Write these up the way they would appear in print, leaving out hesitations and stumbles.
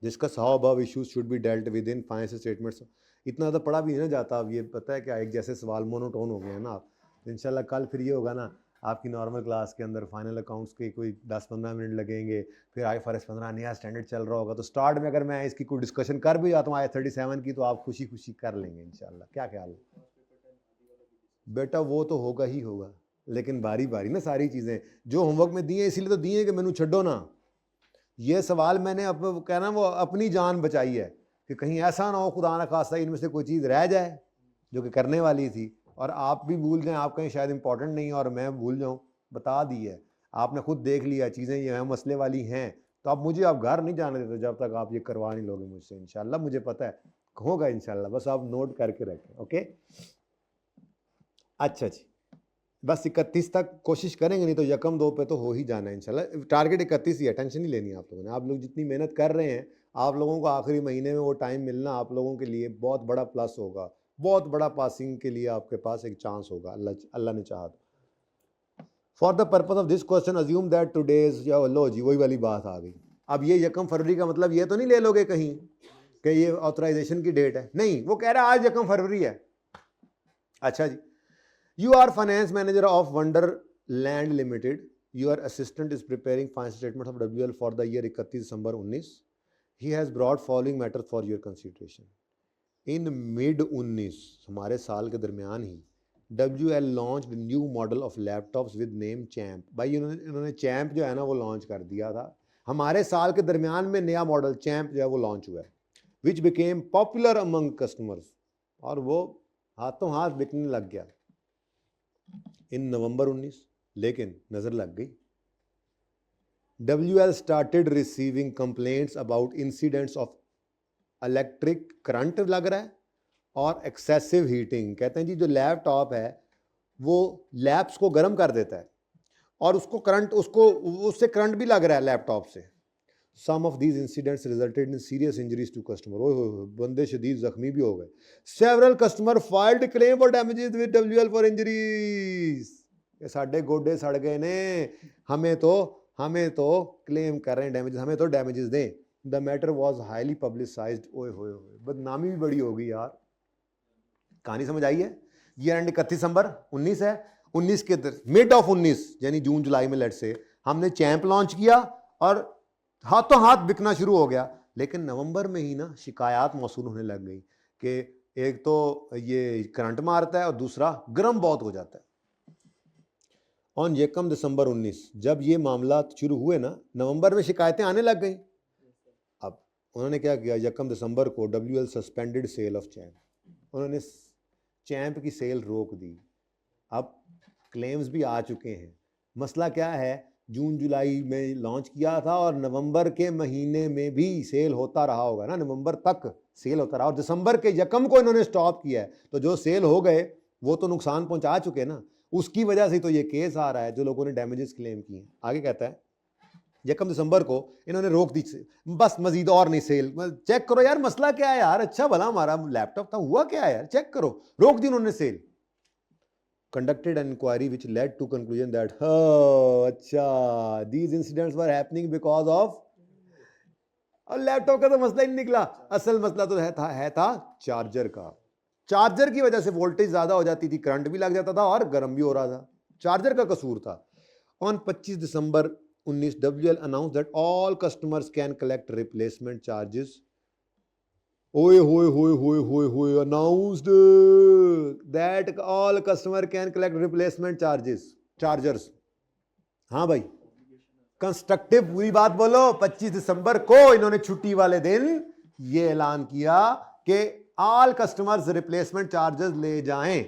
Discuss how above issues should be dealt with in financial statements. इतना ज़्यादा पढ़ा भी नहीं ना जाता, अब ये पता है क्या, एक जैसे सवाल मोनोटोन हो गए हैं ना आप। इंशाल्लाह कल फिर ये होगा ना आपकी नॉर्मल क्लास के अंदर फाइनल अकाउंट्स के कोई 10-15 मिनट लगेंगे, फिर IFRS 15 नया स्टैंडर्ड चल रहा होगा, तो स्टार्ट में अगर मैं इसकी कोई डिस्कशन कर भी जाता हूँ IAS 37 की, तो आप खुशी खुशी कर लेंगे इंशाल्लाह। क्या ख्याल है बेटा? वो तो होगा ही होगा, लेकिन बारी बारी ना सारी चीज़ें जो होमवर्क में दिए, इसीलिए तो दिए कि मैनू छड्डो ना। ये सवाल मैंने अब कहना वो अपनी जान बचाई है कि कहीं ऐसा ना हो खुदा ना खास्ता इनमें से कोई चीज़ रह जाए जो कि करने वाली थी, और आप भी भूल जाएं, आप कहीं शायद इंपॉर्टेंट नहीं और मैं भूल जाऊं। बता दी है, आपने खुद देख लिया चीज़ें ये मसले वाली हैं, तो अब मुझे आप घर नहीं जाने देते जब तक आप ये करवा नहीं लोगे मुझसे। इंशाल्लाह मुझे पता है होगा इंशाल्लाह, बस आप नोट करके रखें। ओके अच्छा जी, बस 31 तक कोशिश करेंगे, नहीं तो 1-2 पे तो हो ही जाना है इंशाल्लाह। टारगेट 31 ही है, टेंशन नहीं लेनी आप लोगों ने। आप लोग जितनी मेहनत कर रहे हैं, आप लोगों को आखिरी महीने में वो टाइम मिलना आप लोगों के लिए बहुत बड़ा प्लस होगा, बहुत बड़ा पासिंग के लिए आपके पास एक चांस होगा, अल्लाह ने चाहा तो। For the purpose of this question assume that today's, या लो जी वही वाली बात आ गई। अब ये 1 फरवरी का मतलब ये तो नहीं ले लोगे कहीं कि ये ऑथराइजेशन की डेट है, नहीं, वो कह रहा है आज 1 फरवरी है। अच्छा जी, you are finance manager of Wonderland Limited. Your assistant is preparing financial statements of WL for the year 31 December 19. He has brought following matters for your consideration. In mid 19 हमारे साल के दरमियान ही WL launched new model of laptops with name champ. भाई इन्होंने champ जो है ना वो लॉन्च कर दिया था, हमारे साल के दरमियान में नया मॉडल चैम्प जो है वो लॉन्च हुआ है, which became popular among customers, और वो हाथों हाथ बिकने लग गया इन नवंबर 19। लेकिन नजर लग गई, WL started receiving complaints about incidents of electric current लग रहा है और एक्सेसिव हीटिंग। कहते हैं जी जो लैपटॉप है वो लैप्स को गर्म कर देता है और उसको करंट, उससे करंट भी लग रहा है लैपटॉप से। Some of these incidents resulted in serious injuries to customer. ओए बंदे शदीद जख्मी भी हो गए। Several customer filed claim for damages with WL for injuries. ये साढ़े गोडे सड़ गए ने, हमें तो क्लेम कर रहे हैं डैमेजेस, हमें तो डैमेजेस दें। The matter was highly publicized. ओए होए होए, बदनामी भी बड़ी होगी यार। कहानी समझ आई है? ईयर एंड 31 दिसंबर 19 है, 19 के मिड ऑफ 19 यानी जून जुलाई में लेट से हमने चैंप लॉन्च किया और हाथों हाथ बिकना शुरू हो गया। लेकिन नवंबर में ही ना शिकायत मौसूल होने लग गई कि एक तो ये करंट मारता है और दूसरा गर्म बहुत हो जाता है। ऑन 1 दिसंबर 19 जब ये मामला शुरू हुए ना, नवंबर में शिकायतें आने लग गई। अब उन्होंने क्या किया, 1 दिसंबर को WL suspended sale of champ, उन्होंने चैम्प की सेल रोक दी। अब क्लेम्स भी आ चुके हैं। मसला क्या है, जून जुलाई में लॉन्च किया था और नवंबर के महीने में भी सेल होता रहा होगा ना, नवंबर तक सेल होता रहा और दिसंबर के 1 को इन्होंने स्टॉप किया है, तो जो सेल हो गए वो तो नुकसान पहुंचा चुके ना, उसकी वजह से तो ये केस आ रहा है जो लोगों ने डैमेजेस क्लेम किए हैं। आगे कहता है 1 दिसंबर को इन्होंने रोक दी, बस मजीद और नहीं सेल। चेक करो यार मसला क्या है यार, अच्छा भला हमारा लैपटॉप था, हुआ क्या है यार, चेक करो, रोक दी उन्होंने cell. conducted an inquiry which led to conclusion that अच्छा these incidents were happening because of, और लैपटॉप का तो मसला ही नहीं निकला, असल मसला तो है था चार्जर का। चार्जर की वजह से वोल्टेज ज्यादा हो जाती थी, करंट भी लग जाता था और गर्म भी हो रहा था, चार्जर का कसूर था। On 25 December 19 WL announced that all customers can collect replacement charges. Oye hoye hoye hoye hoye hoye announced that all customer can collect replacement chargers. हाँ भाई, कंस्ट्रक्टिव पूरी बात बोलो। 25 दिसंबर को इन्होंने छुट्टी वाले दिन ये ऐलान किया कि ऑल कस्टमर्स रिप्लेसमेंट चार्जेस ले जाएं।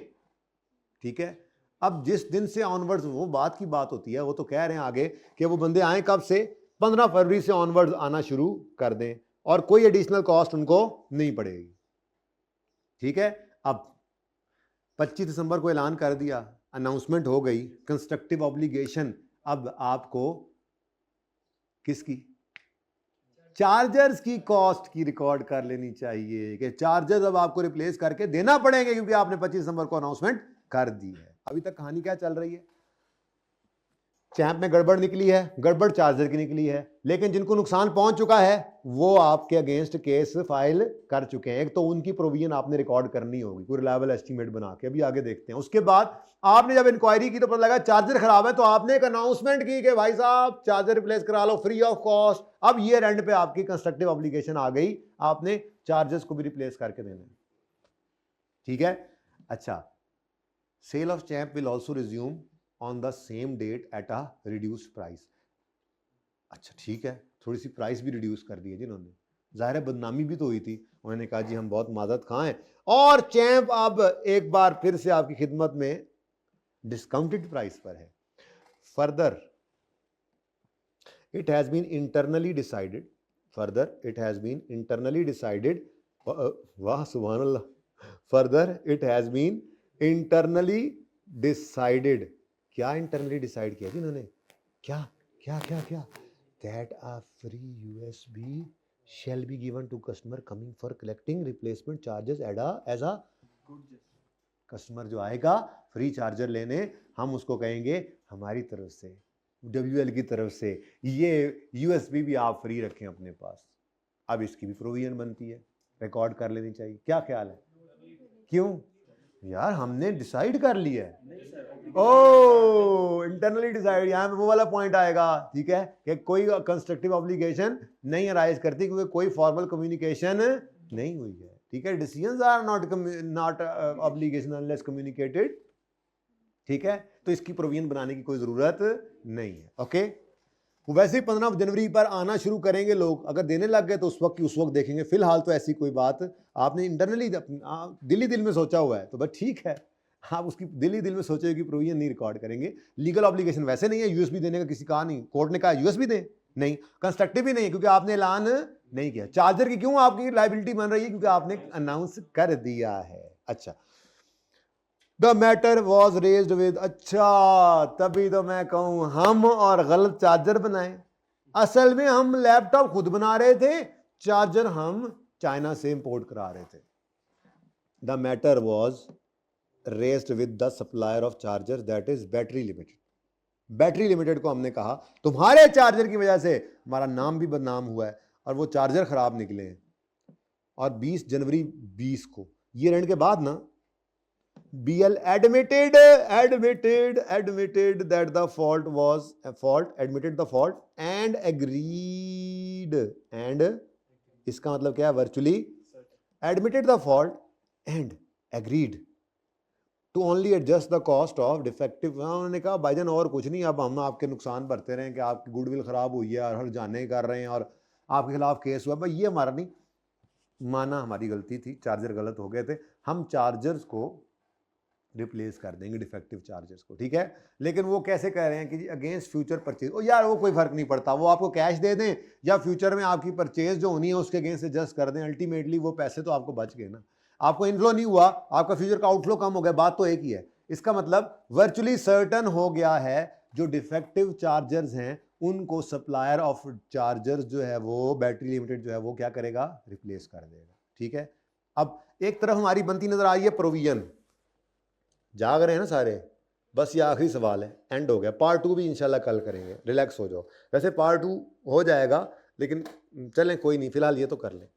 ठीक है, अब जिस दिन से ऑनवर्ड्स, वो बात की बात होती है, वो तो कह रहे हैं आगे कि वो बंदे आए कब से, 15 फरवरी से ऑनवर्ड्स आना शुरू कर दें और कोई एडिशनल कॉस्ट उनको नहीं पड़ेगी। ठीक है, अब 25 दिसंबर को ऐलान कर दिया, अनाउंसमेंट हो गई, कंस्ट्रक्टिव ऑब्लिगेशन अब आपको किसकी, चार्जर्स की कॉस्ट की रिकॉर्ड कर लेनी चाहिए कि चार्जर्स अब आपको रिप्लेस करके देना पड़ेंगे क्योंकि आपने 25 दिसंबर को अनाउंसमेंट कर दी है। अभी तक कहानी क्या चल रही है, चैंप में गड़बड़ निकली है, गड़बड़ चार्जर की निकली है, लेकिन जिनको नुकसान पहुंच चुका है वो आपके अगेंस्ट केस फाइल कर चुके हैं। एक तो उनकी प्रोविजन आपने रिकॉर्ड करनी होगी कोई रिलायबल एस्टीमेट बना के, अभी आगे देखते हैं। उसके बाद आपने जब इंक्वायरी की तो पता लगा चार्जर खराब है, तो आपने एक अनाउंसमेंट की कि भाई साहब चार्जर रिप्लेस करा लो फ्री ऑफ कॉस्ट। अब ये एंड पे आपकी कंस्ट्रक्टिव ऑब्लिगेशन आ गई, आपने चार्जर्स को भी रिप्लेस करके देना है, ठीक है। अच्छा, sale of champ will also resume on the same date at a reduce price. अच्छा ठीक है, थोड़ी सी प्राइस भी रिड्यूस कर दी है जिन्होंने, जाहिर है बदनामी भी तो हुई थी। उन्होंने कहा जी हम बहुत मादत खां हैं, और चैंप अब एक बार फिर से आपकी खिदमत में डिस्काउंटेड प्राइस पर है। Further it has been internally decided, further it has been internally decided, वाह सुभान अल्लाह, further it has been internally decided. क्या इंटरनली डिसाइड किया जी इन्होंने, क्या क्या क्या क्या, that a free USB shall be given to customer coming for collecting replacement charges as a, customer जो आएगा फ्री चार्जर लेने, हम उसको कहेंगे हमारी तरफ से, WL की तरफ से ये यूएसबी भी आप फ्री रखें अपने पास। अब इसकी भी प्रोविजन बनती है, रिकॉर्ड कर लेनी चाहिए। क्या ख्याल है, क्यों यार हमने डिसाइड कर लिया है, ओ इंटरनली डिसाइड, यहां पे वो वाला पॉइंट आएगा, ठीक है, कि कोई कंस्ट्रक्टिव ऑब्लिगेशन नहीं अराइज करती क्योंकि कोई फॉर्मल कम्युनिकेशन नहीं हुई है, ठीक है। Decisions are not obligation unless communicated, ठीक है। तो इसकी प्रोविजन बनाने की कोई जरूरत नहीं है, ओके। वैसे ही 15 जनवरी पर आना शुरू करेंगे लोग, अगर देने लग गए तो उस वक्त देखेंगे। फिलहाल तो ऐसी कोई बात आपने इंटरनली दिल में सोचा हुआ है तो बस ठीक है, आप उसकी दिल में सोचे कि प्रोविजन नहीं रिकॉर्ड करेंगे। लीगल ऑब्लिगेशन वैसे नहीं है, यूएसबी देने का किसी कहा नहीं, कोर्ट ने कहा यूएसबी दें, नहीं। कंस्ट्रक्टिव भी नहीं क्योंकि आपने ऐलान नहीं किया। चार्जर की क्यों आपकी लायबिलिटी बन रही है, क्योंकि आपने अनाउंस कर दिया है। अच्छा, the matter was raised with, अच्छा तभी तो मैं कहूं हम और गलत चार्जर बनाए। असल में हम लैपटॉप खुद बना रहे थे, चार्जर हम चाइना से इंपोर्ट करा रहे थे। The matter was raised with the supplier of charger that is battery limited. Battery limited को हमने कहा तुम्हारे चार्जर की वजह से हमारा नाम भी बदनाम हुआ है और वो चार्जर खराब निकले हैं। और 20 जनवरी 20 को ये रहने के बाद ना BL admitted that the fault was a fault, admitted the fault and agreed, and इसका मतलब क्या है, virtually admitted the fault and agreed to only adjust the cost of defective। उन्होंने कहा भाईजान और कुछ नहीं, अब हम आपके नुकसान भरते रहें कि आपकी गुडविल खराब हुई है और हर जाने कर रहे हैं और आपके खिलाफ केस हुआ, भाई ये हमारा नहीं माना, हमारी गलती थी, चार्जर गलत हो गए थे, हम चार्जर्स को रिप्लेस कर देंगे डिफेक्टिव चार्जर्स को, ठीक है। लेकिन वो कैसे कह रहे हैं कि अगेंस्ट फ्यूचर परचेज, ओ यार वो कोई फर्क नहीं पड़ता, वो आपको कैश दे दें या फ्यूचर में आपकी परचेज जो होनी है उसके अगेंस्ट एडजस्ट कर दें, अल्टीमेटली वो पैसे तो आपको बच गए ना। आपको इनफ्लो नहीं हुआ, आपका फ्यूचर का आउटफ्लो कम हो गया, बात तो एक ही है। इसका मतलब वर्चुअली सर्टन हो गया है जो डिफेक्टिव चार्जर्स हैं उनको सप्लायर ऑफ चार्जर्स जो है वो बैटरी लिमिटेड जो है वो क्या करेगा, रिप्लेस कर देगा, ठीक है। अब एक तरफ हमारी बनती नजर आई है प्रोविजन, जाग रहे हैं ना सारे, बस ये आखिरी सवाल है, एंड हो गया। पार्ट 2 भी इंशाल्लाह कल करेंगे, रिलैक्स हो जाओ। वैसे पार्ट 2 हो जाएगा लेकिन चलें कोई नहीं, फिलहाल ये तो कर लें।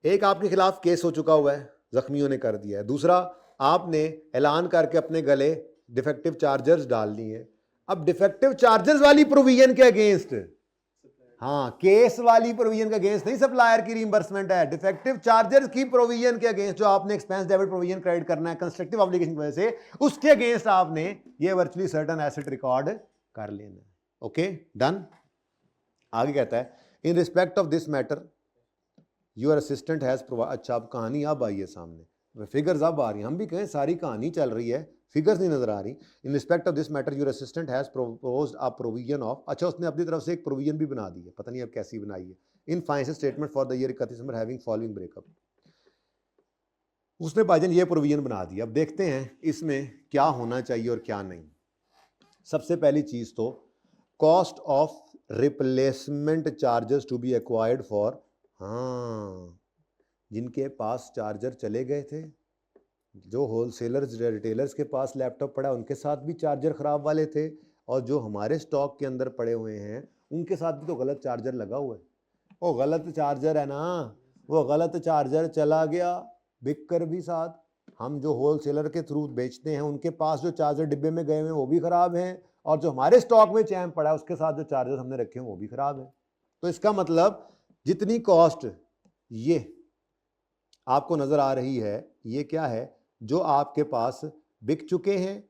एक आपके खिलाफ केस हो चुका हुआ है, जख्मियों ने कर दिया है। दूसरा, आपने ऐलान करके अपने गले डिफेक्टिव चार्जर्स डाल दिए। अब डिफेक्टिव चार्जर्स वाली प्रोविजन के अगेंस्ट, हाँ केस वाली प्रोविजन के अगेंस्ट नहीं, सप्लायर की रिइंबर्समेंट है, डिफेक्टिव चार्जर्स की प्रोविजन के अगेंस्ट जो आपने एक्सपेंस डेबिट प्रोविजन क्रेडिट करना है कंस्ट्रक्टिव ऑब्लिगेशन की वजह से, उसके अगेंस्ट आपने ये वर्चुअली सर्टेन एसेट रिकॉर्ड कर लेना है। Okay done. आगे कहता है in respect of this matter your assistant has provide. अच्छा अब कहानी अब आई है सामने, फिगर्स अब आ रही हैं, हम भी कहें सारी कहानी चल रही है, फिगर्स नहीं नजर आ रही। इन respect of this matter your assistant has proposed a provision of, अच्छा उसने अपनी तरफ से एक प्रोविजन भी बना दी है, पता नहीं अब कैसी बनाई है। In financial statement for the year 31 December having following breakup, उसने भाईजान ये प्रोविजन बना दी। अब देखते हैं इसमें क्या होना चाहिए और क्या नहीं। सबसे पहली चीज तो cost of replacement charges to be acquired for, हाँ जिनके पास चार्जर चले गए थे, जो होलसेलर्स रिटेलर्स के पास लैपटॉप पड़ा उनके साथ भी चार्जर खराब वाले थे, और जो हमारे स्टॉक के अंदर पड़े हुए हैं उनके साथ भी तो गलत चार्जर लगा हुआ है। वो गलत चार्जर है ना, वो गलत चार्जर चला गया बिक कर भी साथ। हम जो होलसेलर के थ्रू बेचते हैं उनके पास जो चार्जर डिब्बे में गए हुए हैं वो भी खराब हैं, और जो हमारे स्टॉक में चैम्प पड़ा है उसके साथ जो चार्जर हमने रखे हैं वो भी खराब है। तो इसका मतलब जितनी कॉस्ट ये आपको नजर आ रही है, ये क्या है, जो आपके पास बिक चुके हैं,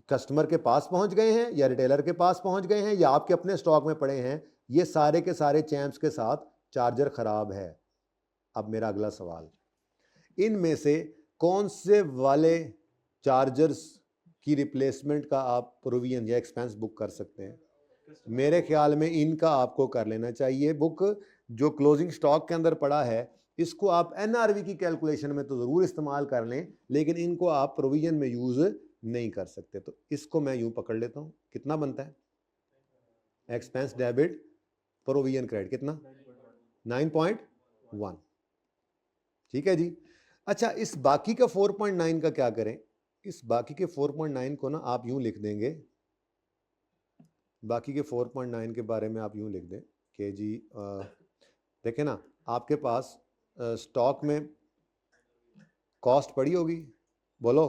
कस्टमर के पास पहुंच गए हैं या रिटेलर के पास पहुंच गए हैं या आपके अपने स्टॉक में पड़े हैं, ये सारे के सारे चैम्प्स के साथ चार्जर खराब है। अब मेरा अगला सवाल, इनमें से कौन से वाले चार्जर्स की रिप्लेसमेंट का आप प्रोविजन या एक्सपेंस बुक कर सकते हैं? मेरे ख्याल में इनका आपको कर लेना चाहिए बुक। जो क्लोजिंग स्टॉक के अंदर पड़ा है इसको आप एनआरवी की कैलकुलेशन में तो ज़रूर इस्तेमाल कर लें, लेकिन इनको आप प्रोविजन में यूज़ नहीं कर सकते। तो इसको मैं यूं पकड़ लेता हूं, कितना बनता है एक्सपेंस डेबिट प्रोविजन क्रेडिट, कितना 9.1। ठीक है जी। अच्छा, इस बाकी का 4.9 का क्या करें? इस बाकी के 4.9 को ना आप यूं लिख देंगे, बाकी के 4.9 के बारे में आप यूं लिख दें कि जी देखें ना, आपके पास स्टॉक में कॉस्ट पड़ी होगी, बोलो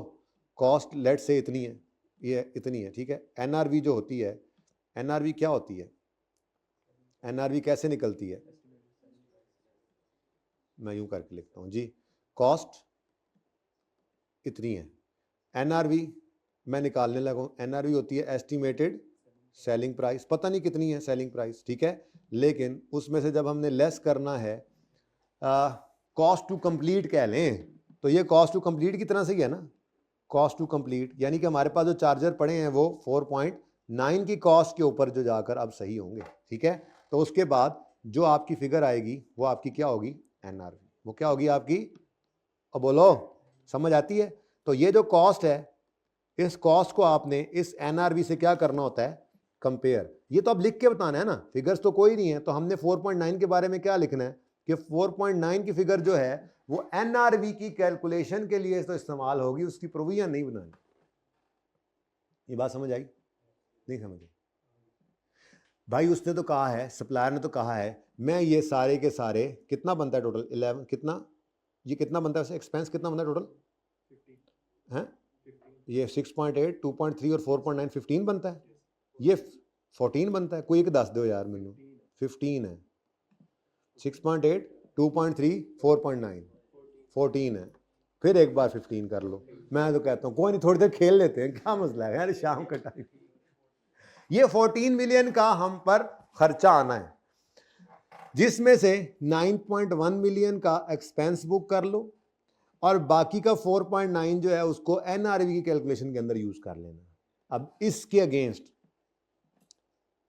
कॉस्ट लेट से इतनी है, ये इतनी है, ठीक है। एनआरवी जो होती है, एनआरवी क्या होती है, एनआरवी कैसे निकलती है? मैं यूं करके लिखता हूं जी, कॉस्ट इतनी है, एनआरवी मैं निकालने लगा हूं, एनआरवी होती है एस्टिमेटेड सेलिंग प्राइस, पता नहीं कितनी है सेलिंग प्राइस, ठीक है। लेकिन उसमें से जब हमने लेस करना है कॉस्ट टू कंप्लीट कह लें, तो ये कॉस्ट टू कंप्लीट की तरह से ही है ना, कॉस्ट टू कंप्लीट, यानी कि हमारे पास जो चार्जर पड़े हैं वो 4.9 की कॉस्ट के ऊपर जो जाकर अब सही होंगे, ठीक है। तो उसके बाद जो आपकी फिगर आएगी वो आपकी क्या होगी, एनआरवी, वो क्या होगी आपकी, अब बोलो समझ आती है? तो ये जो कॉस्ट है, इस कॉस्ट को आपने इस एनआरवी से क्या करना होता है, कंपेयर। ये तो अब लिख के बताना है ना, फिगर्स तो कोई नहीं है, तो हमने 4.9 के बारे में क्या लिखना है कि 4.9 की फिगर जो है वो एनआरवी की कैलकुलेशन के लिए तो इस्तेमाल होगी, उसकी प्रोविजन नहीं बनानी। ये बात समझ आई? नहीं समझ आई भाई? उसने तो कहा है, सप्लायर ने तो कहा है, मैं ये सारे के सारे, कितना बनता है टोटल 11, कितना ये कितना बनता है एक्सपेंस, कितना बनता है टोटल है? ये 6.8, 2.3 और 4.9 15 बनता है, ये 14 बनता है। कोई एक दस दो यार मैनू, 15 है, 6.8, 2.3, 4.9 14 है, फिर एक बार 15 कर लो। मैं तो कहता हूँ कोई नहीं, थोड़ी देर खेल लेते हैं, क्या मसला है यार, शाम का टाइम। ये 14 मिलियन का हम पर खर्चा आना है, जिसमें से 9.1 मिलियन का एक्सपेंस बुक कर लो और बाकी का 4.9 जो है उसको एनआरवी की कैलकुलेशन के अंदर यूज कर लेना। अब इसके अगेंस्ट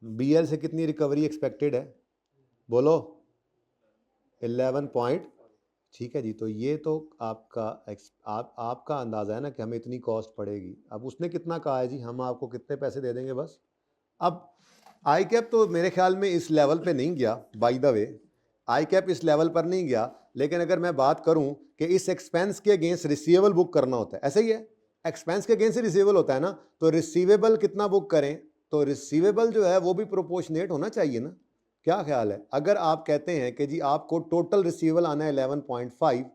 बीएल से कितनी रिकवरी एक्सपेक्टेड है, बोलो 11 ठीक है जी। तो ये तो आपका अंदाजा है ना कि हमें इतनी कॉस्ट पड़ेगी। अब उसने कितना कहा है जी, हम आपको कितने पैसे दे देंगे बस। अब आई कैप तो मेरे ख्याल में इस लेवल पे नहीं गया, by the way I cap इस लेवल पर नहीं गया, लेकिन अगर मैं बात करूं कि इस एक्सपेंस के अगेंस्ट रिसीवेबल बुक करना होता है, ऐसे ही है, एक्सपेंस के अगेंस्ट रिसीवेबल होता है ना, तो रिसीवेबल कितना बुक करें, तो रिसीवेबल जो है वो भी प्रोपोर्शनेट होना चाहिए ना। क्या ख्याल है? अगर आप कहते हैं कि जी आपको टोटल रिसीवेबल आना है 11.5,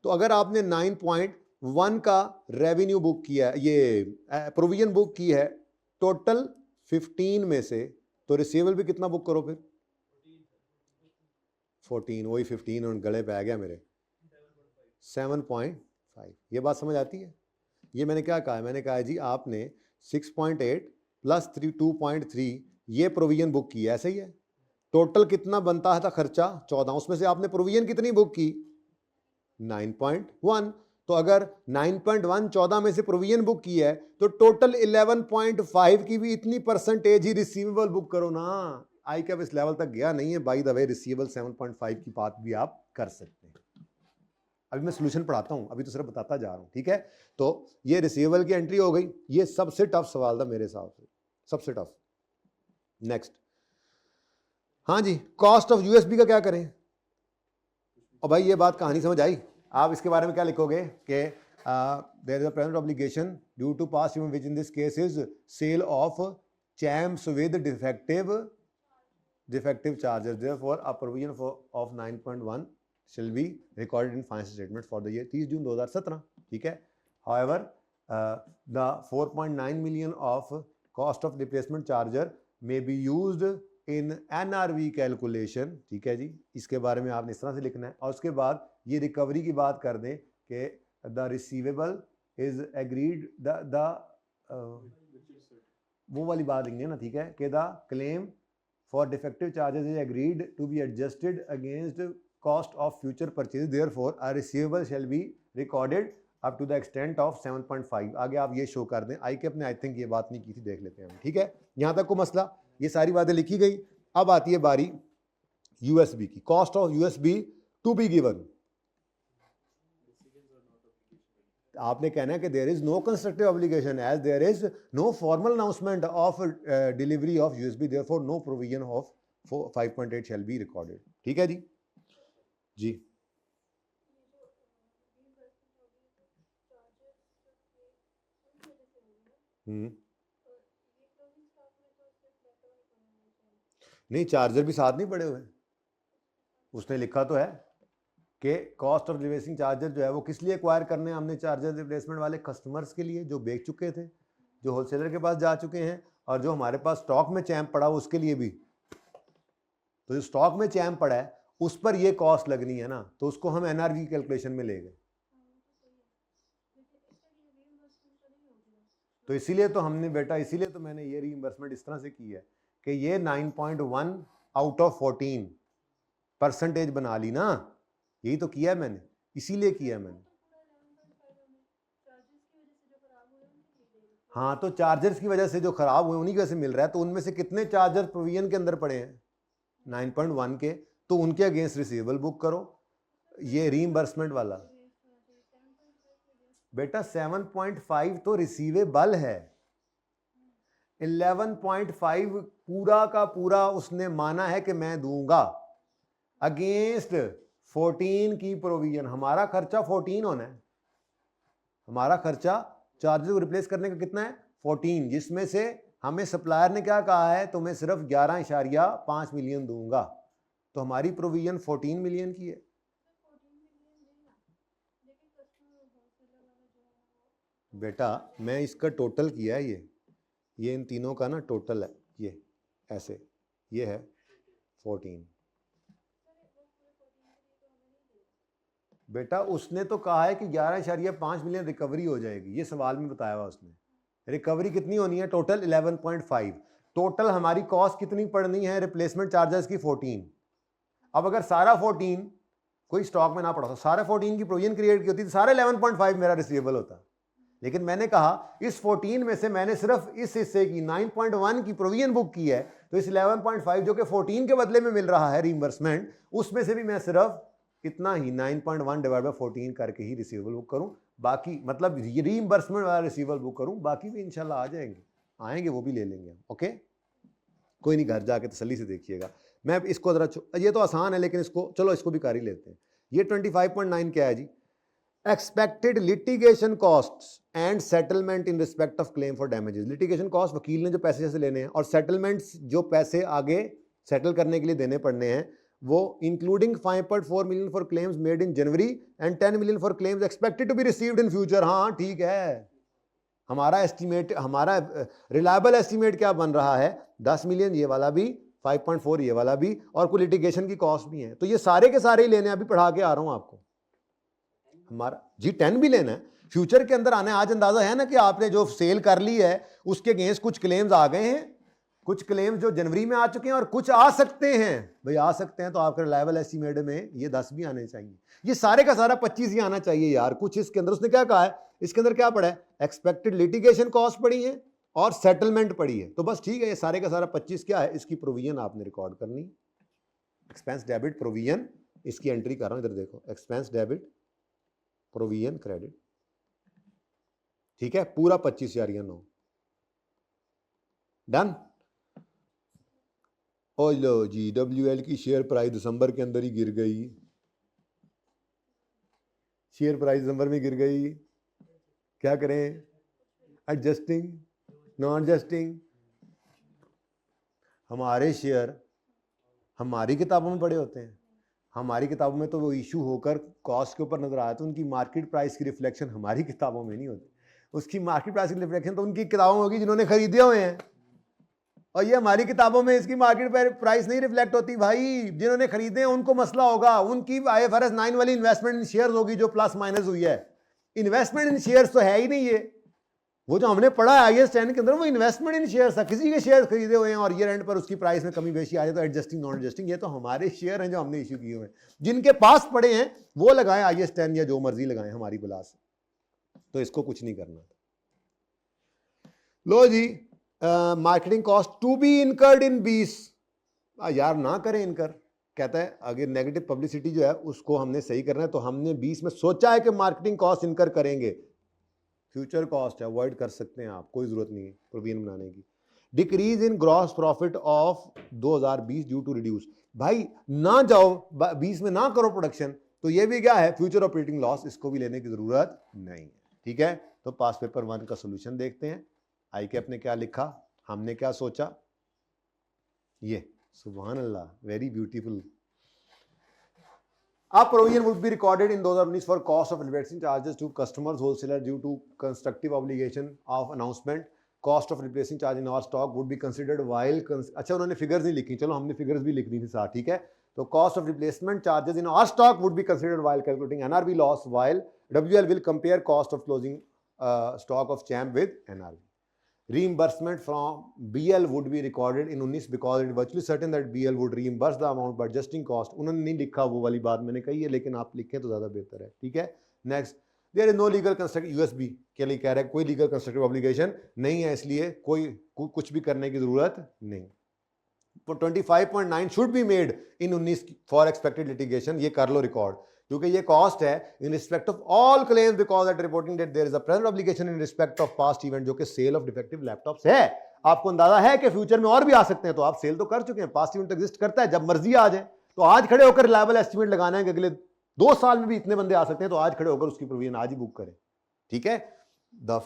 तो अगर आपने 9.1 का रेवेन्यू बुक किया, ये प्रोविजन बुक की है टोटल 15 में से, तो रिसीवेबल भी कितना बुक करो फिर, 14, वही 15 और गले पे आ गया मेरे 7.5। ये बात समझ आती है? ये मैंने क्या कहा है, मैंने कहा है जी आपने 6.8 प्लस 2.3 ये प्रोविजन बुक की है, ऐसे ही है। टोटल कितना बनता था खर्चा 14, उसमें से आपने प्रोविजन कितनी बुक की 9.1, तो अगर 9.1 14 में से प्रोविजन बुक की है तो टोटल 11.5 की भी इतनी परसेंटेज ही रिसीवेबल बुक करो ना। आई कैप इस लेवल तक गया नहीं है, बाय द वे रिसीवेबल 7.5 की बात भी आप कर सकते हैं। अभी मैं सोल्यूशन पढ़ाता हूं, अभी तो सिर्फ बताता जा रहा हूं, ठीक है। तो ये रिसीवेबल की एंट्री हो गई, ये सबसे टफ सवाल था मेरे हिसाब से, सबसे टफ। नेक्स्ट, हाँ जी, कॉस्ट ऑफ यूएसबी का क्या करें? और भाई ये बात कहानी समझ आई? आप इसके बारे में क्या लिखोगे कि there is a present obligation due to past event, which in this case is sale of champs with defective chargers. Therefore a provision of 9.1 shall be recorded in financial statement for the year 30 जून 2017. ठीक है. However, the 4.9 million of cost of replacement charger may be used in NRV calculation. ठीक है जी, इसके बारे में आपने इस तरह से लिखना है. और उसके बाद ये रिकवरी की बात कर दें कि the receivable is agreed, वो वाली बात लिखनी है ना. ठीक है, कि the claim for defective charges is agreed to be adjusted against cost of future purchase. Therefore a receivable shall be recorded up to the extent of 7.5. आगे आप ये शो कर दें. आई के अपने आई थिंक ये बात नहीं की थी, देख लेते हैं हम. ठीक है, यहाँ तक को मसला, ये सारी बातें लिखी गई. अब आती है बारी यूएसबी की. Cost of USB to be given. आपने कहना है कि there is no constructive obligation as there is no formal announcement of delivery of USB. Therefore no provision of 5.8 shall be recorded. ठीक है जी. जी नहीं, चार्जर भी साथ नहीं पड़े हुए. उसने लिखा तो है कि कॉस्ट ऑफ रिप्लेसिंग चार्जर जो है वो किस लिए एक्वायर करने हैं हमने चार्जर रिप्लेसमेंट वाले कस्टमर्स के लिए जो बेच चुके थे, जो होलसेलर के पास जा चुके हैं, और जो हमारे पास स्टॉक में चैम्प पड़ा हो उसके लिए भी. तो जो स्टॉक में चैम्प पड़ा है उस पर ये कॉस्ट लगनी है ना, तो उसको हम एनआरवी कैलकुलेशन में ले गए. तो इसीलिए तो हमने बेटा, इसीलिए तो मैंने ये रीइंबर्समेंट इस तरह से की है कि ये 9.1 आउट ऑफ 14% बना ली ना. यही तो किया है मैंने, इसीलिए किया है मैंने. हाँ, तो चार्जर्स की वजह से जो खराब हुए उन्हीं की वजह से मिल रहा है. तो उनमें से कितने चार्जर प्रोविजन के अंदर पड़े हैं 9.1 के, तो उनके अगेंस्ट रिसीवेबल बुक करो. ये रीइंबर्समेंट वाला बेटा 7.5 तो रिसीवेबल है. 11.5 पूरा का पूरा उसने माना है कि मैं दूंगा अगेंस्ट 14 की प्रोविजन. हमारा खर्चा 14 होना है. हमारा खर्चा चार्जेस को रिप्लेस करने का कितना है 14, जिसमें से हमें सप्लायर ने क्या कहा है, तो मैं सिर्फ 11.5 मिलियन दूंगा. तो हमारी प्रोविजन 14 मिलियन की है. बेटा मैं इसका टोटल किया है, ये इन तीनों का ना टोटल है. ये ऐसे ये है 14. बेटा उसने तो कहा है कि 11.5 मिलियन रिकवरी हो जाएगी. ये सवाल में बताया हुआ उसने. रिकवरी कितनी होनी है टोटल 11.5. टोटल हमारी कॉस्ट कितनी पड़नी है रिप्लेसमेंट चार्जेस की 14. अब अगर सारा 14 कोई स्टॉक में ना पड़ा, तो सारा 14 की प्रोविजन क्रिएट की होती तो सारा 11.5 मेरा रिसीवेबल होता. लेकिन मैंने कहा इस 14 में से मैंने सिर्फ इस हिस्से की 9.1 की प्रोविजन बुक की है, तो इस 11.5 जो कि 14 के बदले में मिल रहा है रीइंबर्समेंट, उसमें से भी मैं सिर्फ इतना ही 9.1 डिवाइड बाय 14 करके ही रिसीवेबल बुक करूं. बाकी मतलब रीइंबर्समेंट वाला रिसीवेबल बुक करूं, बाकी भी इंशाल्लाह आ जाएंगे, आएंगे वो भी ले लेंगे हम. ओके, कोई नहीं, घर जाके तसल्ली से देखिएगा. मैं इसको जरा, ये तो आसान है लेकिन इसको चलो इसको भी कर ही लेते हैं. ये 25.9 क्या है जी? Expected litigation costs and settlement in respect of claim for damages. Litigation cost वकील ने जो पैसे जैसे लेने हैं, और सेटलमेंट्स जो पैसे आगे सेटल करने के लिए देने पड़ने हैं, वो including 5.4 million for claims made in January and 10 million for claims expected to be received in future. हाँ ठीक है, हमारा एस्टीमेट, हमारा रिलायबल एस्टीमेट क्या बन रहा है 10 मिलियन ये वाला भी, 5.4 ये वाला भी, और कोई लिटिगेशन की कॉस्ट भी है. तो ये सारे के सारे ही लेने, अभी पढ़ा के आ रहा हूं आपको. हमारा जी 10 भी लेना है, फ्यूचर के अंदर आने. आज अंदाजा है ना कि आपने जो सेल कर ली है उसके अगेंस्ट कुछ क्लेम्स आ गए हैं, कुछ क्लेम्स जो जनवरी में आ चुके हैं और कुछ आ सकते हैं. भाई आ सकते हैं तो आपके रिलायबल एस्टीमेट में ये 10 भी आने चाहिए. ये सारे का सारा 25 ही आना चाहिए यार. कुछ इसके अंदर उसने क्या कहा है, इसके अंदर क्या पड़ा है, एक्सपेक्टेड लिटिगेशन कॉस्ट पड़ी है और सेटलमेंट पड़ी है. तो बस ठीक है, ये सारे का सारा 25 क्या है, इसकी प्रोविजन आपने रिकॉर्ड करनी. एक्सपेंस डेबिट प्रोविजन, इसकी एंट्री कर रहा हूं, इधर देखो, एक्सपेंस डेबिट प्रोविजन क्रेडिट. ठीक है, पूरा 25 यार, 9 डन. ओ लो जी, WL की शेयर प्राइस दिसंबर के अंदर ही गिर गई. शेयर प्राइस दिसंबर में गिर गई. क्या करें, एडजस्टिंग, नॉन एडजस्टिंग। हमारे शेयर हमारी किताबों में पड़े होते हैं, हमारी किताबों में तो वो इशू होकर कॉस्ट के ऊपर नजर आया, तो उनकी मार्केट प्राइस की रिफ्लेक्शन हमारी किताबों में नहीं होती। उसकी मार्केट प्राइस की रिफ्लेक्शन तो उनकी किताबों में होगी जिन्होंने खरीदे हुए हैं, और ये हमारी किताबों में इसकी मार्केट प्राइस नहीं रिफ्लेक्ट होती भाई। जिन्होंने खरीदे हैं उनको मसला होगा, उनकी IFRS 9 वाली इन्वेस्टमेंट इन शेयर्स होगी जो प्लस माइनस हुई है। इन्वेस्टमेंट इन शेयर्स तो है ही नहीं ये, वो जो हमने पढ़ा है IAS 10 के अंदर वो इन्वेस्टमेंट इन शेयर्स था, किसी के शेयर खरीदे हुए हैं और ईयर एंड पर उसकी प्राइस में कमी बेशी आ जाए तो एडजस्टिंग नॉन एडजस्टिंग। ये तो हमारे शेयर हैं जो हमने इश्यू किए हुए हैं, जिनके पास पड़े हैं वो लगाएं IAS 10 या जो मर्जी लगाएं हमारी बुला से, तो इसको कुछ नहीं करना। लो जी, marketing cost to be incurred in 20, यार ना करें इनकर, कहता है अगर नेगेटिव पब्लिसिटी जो है उसको हमने सही करना है, तो हमने 20 में सोचा है कि मार्केटिंग कॉस्ट इनकर करेंगे। फ्यूचर कॉस्ट है, अवॉइड कर सकते हैं आप, कोई जरूरत नहीं है प्रोविजन बनाने की। Decrease in gross profit of 2020 due to reduce, भाई ना जाओ 20 में ना करो प्रोडक्शन, तो ये भी क्या है, फ्यूचर ऑपरेटिंग लॉस, इसको भी लेने की जरूरत नहीं है। ठीक है, तो पास पेपर 1 का सोल्यूशन देखते हैं। आई कैप ने क्या लिखा, हमने क्या सोचा, ये सुभान अल्लाह, very beautiful. A provision would be recorded in 2019 for cost of replacing charges to customers wholesaler due to constructive obligation of announcement. Cost of replacing charge in our stock would be considered while अच्छा उन्होंने figures नहीं लिखी, चलो हमने figures भी लिख दी थी साथ, ठीक है। तो cost of replacement charges in our stock would be considered while calculating NRV loss, while WL will compare cost of closing stock of CHAMP with NRV. Reimbursement from BL would be recorded in 19 because it is virtually certain that BL would reimburse the amount by adjusting cost. उन्होंने नहीं लिखा, वो वाली बात मैंने कही है, लेकिन आप लिखें तो ज़्यादा बेहतर है। ठीक है, next, there is no legal constructive, USB के लिए कह रहा है कोई लीगल कंस्ट्रक्टिव ऑब्लिगेशन नहीं है, इसलिए कोई कुछ भी करने की जरूरत नहीं। 25.9 should be made in 19 for expected litigation, ये कर लो रिकॉर्ड, क्योंकि ये कॉस्ट है in respect of all claims because at reporting date there is a present obligation in respect of past event, जो कि सेल ऑफ डिफेक्टिव लैपटॉप्स है। आपको अंदाजा है कि फ्यूचर में और भी आ सकते हैं, तो आप सेल तो कर चुके हैं, पास्ट इवेंट एग्जिस्ट करता है, जब मर्जी आ जाए। तो आज खड़े होकर रिलायबल एस्टिमेट लगाना है कि अगले 2 साल में भी इतने बंदे आ सकते हैं, तो आज खड़े होकर उसकी प्रोविजन आज ही बुक करें। ठीक है, the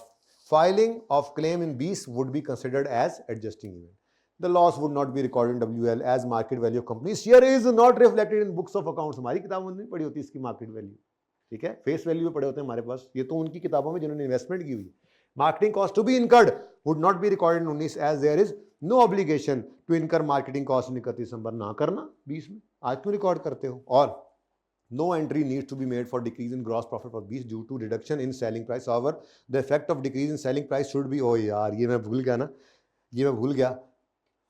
filing of claim in 20 would be considered as adjusting event. The loss would not be recorded in WL as market value of company's share is not reflected in books of accounts. हमारी किताबों में नहीं पड़ी होती इसकी market value, ठीक है, face value में पड़े होते हैं हमारे पास, ये तो उनकी किताबों में जिन्होंने इन्वेस्टमेंट की हुई। Marketing cost to be incurred would not be recorded in 19 as there is no obligation to incur marketing cost in 31 December, ना करना 20 में, आज क्यों रिकॉर्ड करते हो। और no entry needs to be made for decrease in gross profit for 20 due to reduction in selling price. However, the effect of decrease in selling price should be, oh यार ये मैं भूल गया ना, ये मैं भूल गया,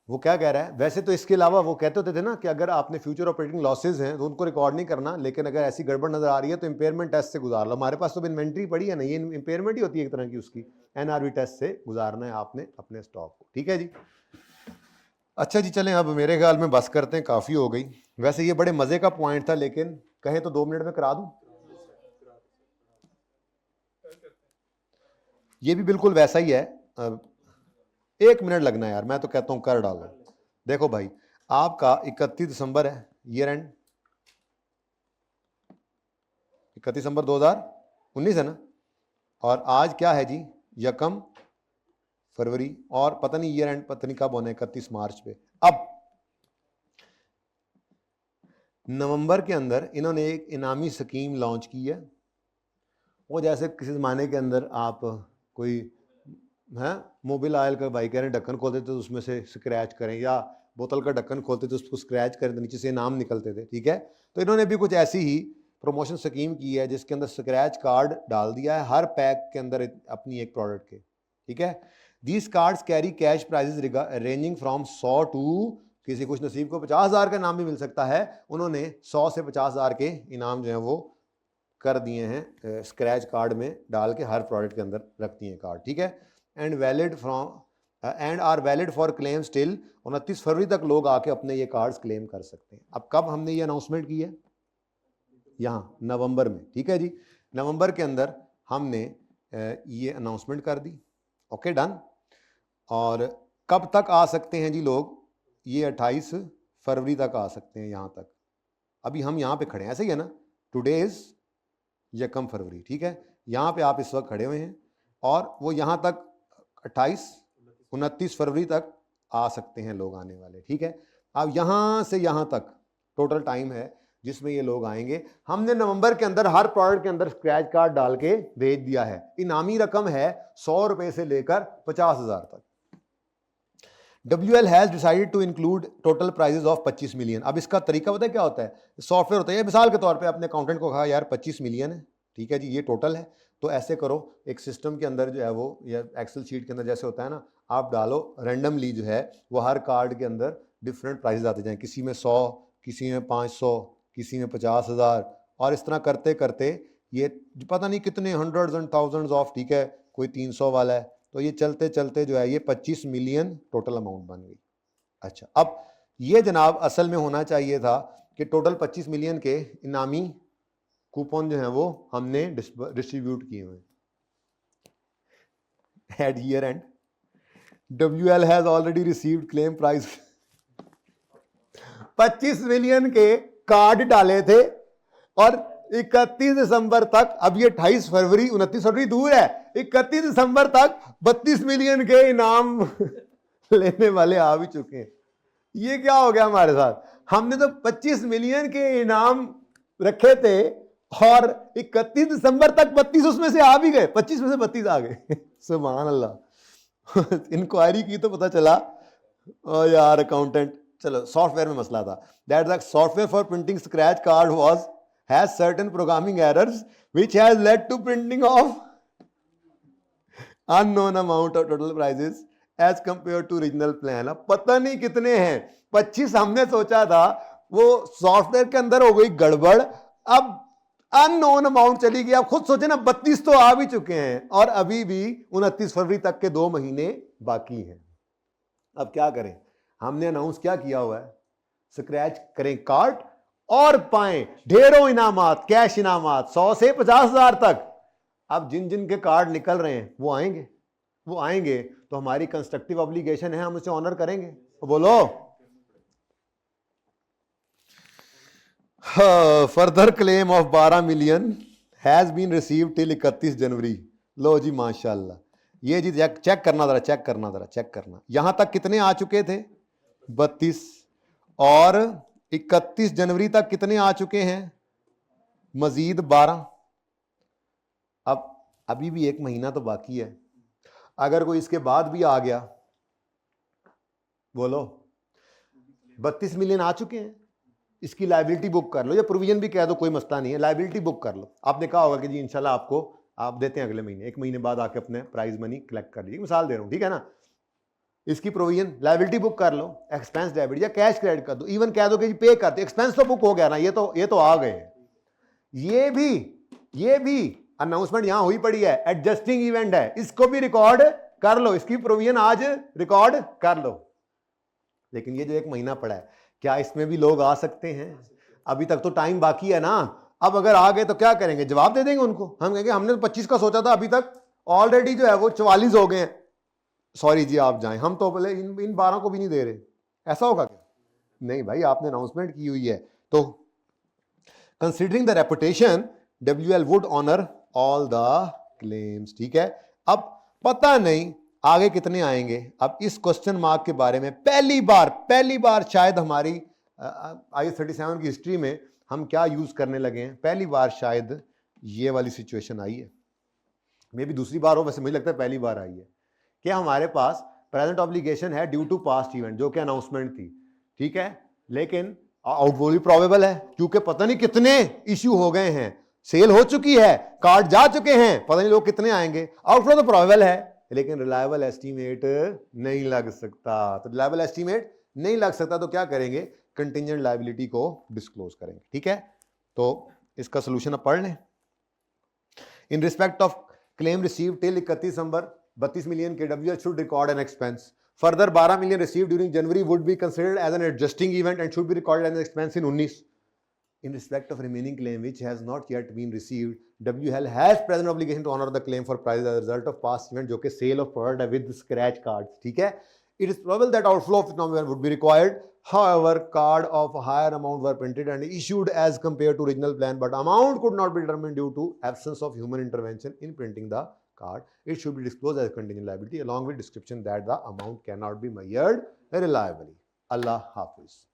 वो क्या कह रहा है, वैसे तो इसके अलावा वो कहते होते थे ना कि अगर आपने फ्यूचर ऑपरेटिंग लॉसेज हैं तो उनको रिकॉर्ड नहीं करना, लेकिन अगर ऐसी गड़बड़ नजर आ रही है तो इंपेयरमेंट टेस्ट से गुजार लो। हमारे पास तो इन्वेंट्री पड़ी है ना, ये इंपेयरमेंट ही होती है एक तरह की, उसकी NRV टेस्ट से गुजारना है आपने अपने स्टॉक को। ठीक है जी, अच्छा जी, चलें अब मेरे ख्याल में बस करते हैं, काफ़ी हो गई। वैसे ये बड़े मज़े का पॉइंट था, लेकिन कहें तो 2 मिनट में करा दूं। ये भी बिल्कुल वैसा ही है, 1 मिनट लगना है यार, मैं तो कहता हूं कर डालो। देखो भाई, आपका 31 दिसंबर है, ईयर एंड 31 दिसंबर 2019 है ना, और आज क्या है जी, 1 फरवरी, और पता नहीं ईयर एंड पता नहीं कब होना है, 31 मार्च पे। अब नवंबर के अंदर इन्होंने एक इनामी स्कीम लॉन्च की है, वो जैसे किसी ज़माने के अंदर आप कोई है मोबिल ऑयल का भाई कह रहे हैं ढक्कन खोलते थे तो उसमें से स्क्रैच करें, या बोतल का ढक्कन खोलते थे उसको स्क्रैच करें तो नीचे से नाम निकलते थे। ठीक है, तो इन्होंने भी कुछ ऐसी ही प्रमोशन स्कीम की है जिसके अंदर स्क्रैच कार्ड डाल दिया है हर पैक के अंदर अपनी एक प्रोडक्ट के। ठीक है, these cards carry cash prizes ranging from 100 to, किसी कुछ नसीब को 50,000 का इनाम भी मिल सकता है। उन्होंने 100 से 50,000 के इनाम जो है वो कर दिए हैं स्क्रैच कार्ड में डाल के, हर प्रोडक्ट के अंदर रख दिए हैं कार्ड। ठीक है, and valid from and are valid for claim still, 29 फरवरी तक लोग आके अपने ये कार्ड्स क्लेम कर सकते हैं। अब कब हमने ये अनाउंसमेंट की है, यहाँ नवंबर में। ठीक है जी, नवंबर के अंदर हमने ये अनाउंसमेंट कर दी। Okay done. और कब तक आ सकते हैं जी लोग, ये 28 फरवरी तक आ सकते हैं यहाँ तक। अभी हम यहाँ पे खड़े हैं, ऐसे ही है ना, टुडे इज 1 फरवरी। ठीक है, यहाँ पे आप इस वक्त खड़े हुए हैं, और वो यहाँ तक 29 फरवरी तक आ सकते हैं लोग आने वाले, ठीक है। अब यहाँ से यहाँ तक टोटल टाइम है जिसमें ये लोग आएंगे। हमने नवंबर के अंदर हर प्रोडक्ट के अंदर स्क्रैच कार्ड डाल के भेज दिया है। इनामी रकम है 100 रुपए से लेकर 50,000 तक। WL has decided to include total prizes of 25 million. अब इसका तरीका पता है क्या होता है? सॉफ्टवेयर होता है, मिसाल के तौर पे अपने अकाउंटेंट को कहा यार 25 मिलियन है, ठीक है जी, ये टोटल है, तो ऐसे करो, एक सिस्टम के अंदर जो है वो, या एक्सेल शीट के अंदर जैसे होता है ना, आप डालो रैंडमली जो है वो हर कार्ड के अंदर डिफरेंट प्राइजेस आते जाएं, किसी में 100, किसी में 500, किसी में 50,000, और इस तरह करते करते ये पता नहीं कितने हंड्रेड्स एंड थाउजेंड्स ऑफ, ठीक है, कोई 300 वाला है, तो ये चलते चलते जो है ये 25 मिलियन टोटल अमाउंट बन गई। अच्छा, अब ये जनाब असल में होना चाहिए था कि टोटल 25 मिलियन के इनामी कूपन जो है वो हमने डिस्ट्रीब्यूट किए हुए। At year end WL has already received claim price 25 million के कार्ड डाले थे और 31 दिसंबर तक, अब ये 28 फरवरी 29 फरवरी दूर है, 31 दिसंबर तक 32 मिलियन के इनाम लेने वाले आ भी चुके हैं। ये क्या हो गया हमारे साथ? हमने तो 25 मिलियन के इनाम रखे थे और 31 दिसंबर तक 32 उसमें से आ भी गए, 25 में से 32 आ गए। सुभान अल्लाह। इंक्वायरी की तो पता चला ओ यार अकाउंटेंट, चलो सॉफ्टवेयर में मसला था। That the software for printing scratch card was has certain programming errors which has led to printing of unknown amount of total prices as compared to original plan। अब पता नहीं कितने हैं, 25 हमने सोचा था, वो सॉफ्टवेयर के अंदर हो गई गड़बड़, अब अननोन अमाउंट चली गई। आप खुद सोचे ना, 32 तो आ भी चुके हैं और अभी भी 29 फरवरी तक के 2 महीने बाकी हैं। अब क्या करें? हमने अनाउंस क्या किया हुआ है? स्क्रैच करें कार्ड और पाएं ढेरों इनामात, कैश इनामात 100 से 50,000 तक। अब जिन जिन के कार्ड निकल रहे हैं वो आएंगे तो हमारी कंस्ट्रक्टिव ऑब्लिगेशन है, हम उसे ऑनर करेंगे। तो बोलो further claim of 12 million has been received till 31 January. लो जी माशाल्लाह, ये जी चेक करना। यहां तक कितने आ चुके थे? 32, और 31 जनवरी तक कितने आ चुके हैं? मजीद 12। अब अभी भी 1 महीना तो बाकी है। अगर कोई इसके बाद भी आ गया, बोलो 32 मिलियन आ चुके हैं, इसकी लायबिलिटी बुक कर लो, या प्रोविजन भी कह दो, कोई मसला नहीं है, लायबिलिटी बुक कर लो। आपने कहा होगा कि जी इंशाल्लाह आपको आप देते हैं अगले महीने, 1 महीने बाद आके अपने प्राइज मनी कलेक्ट कर लीजिए, मिसाल दे रहा हूं, ठीक है ना। इसकी प्रोविजन लायबिलिटी बुक कर लो, एक्सपेंस डेबिट या कैश क्रेडिट कर दो, इवन कह दो कि पे कर दो, एक्सपेंस तो बुक हो गया ना, ये तो आ गए। ये भी अनाउंसमेंट यहां हुई पड़ी है, एडजस्टिंग इवेंट है, इसको भी रिकॉर्ड कर लो, इसकी प्रोविजन आज रिकॉर्ड कर लो। लेकिन ये जो 1 महीना पड़ा है, क्या इसमें भी लोग आ सकते हैं? अभी तक तो टाइम बाकी है ना। अब अगर आ गए तो क्या करेंगे? जवाब दे देंगे उनको। हम कहेंगे हमने तो 25 का सोचा था, अभी तक ऑलरेडी जो है वो 44 हो गए हैं, सॉरी जी आप जाएं, हम तो बोले इन 12 को भी नहीं दे रहे। ऐसा होगा क्या? नहीं भाई, आपने अनाउंसमेंट की हुई है। तो considering the reputation WL would honour all the claims, ठीक है। अब पता नहीं आगे कितने आएंगे। अब इस क्वेश्चन मार्क के बारे में पहली बार शायद हमारी IAS 37 की हिस्ट्री में हम क्या यूज करने लगे हैं, पहली बार शायद ये वाली सिचुएशन आई है। मे भी दूसरी बार हो, वैसे मुझे लगता है पहली बार आई है कि हमारे पास प्रेजेंट ऑब्लिगेशन है ड्यू टू पास्ट इवेंट, जो कि अनाउंसमेंट थी, ठीक है, लेकिन आउटफ्लो भी प्रोबेबल है क्योंकि पता नहीं कितने इश्यू हो गए हैं, सेल हो चुकी है, कार्ड जा चुके हैं, पता नहीं लोग कितने आएंगे। आउटफ्लो तो प्रोबेबल है, लेकिन रिलायबल एस्टीमेट नहीं लग सकता। तो रिलायबल एस्टीमेट नहीं लग सकता तो क्या करेंगे? कंटिंजेंट लायबिलिटी को डिस्क्लोज करेंगे, ठीक है। तो इसका सोल्यूशन अब पढ़ लें। इन respect of claim receive till 31 December 32 million के WL should record an expense. Further 12 million received during January would be considered as an adjusting event and should be recorded as an expense in 19. In respect of remaining claim which has not yet been received, WL has present obligation to honor the claim for prices as a result of past event, जो कि sale of product है with scratch cards, ठीक है। It is probable that outflow of nominal would be required. However, card of a higher amount were printed and issued as compared to original plan, but amount could not be determined due to absence of human intervention in printing the card, it should be disclosed as a contingent liability along with description that the amount cannot be measured reliably. Allah Hafiz.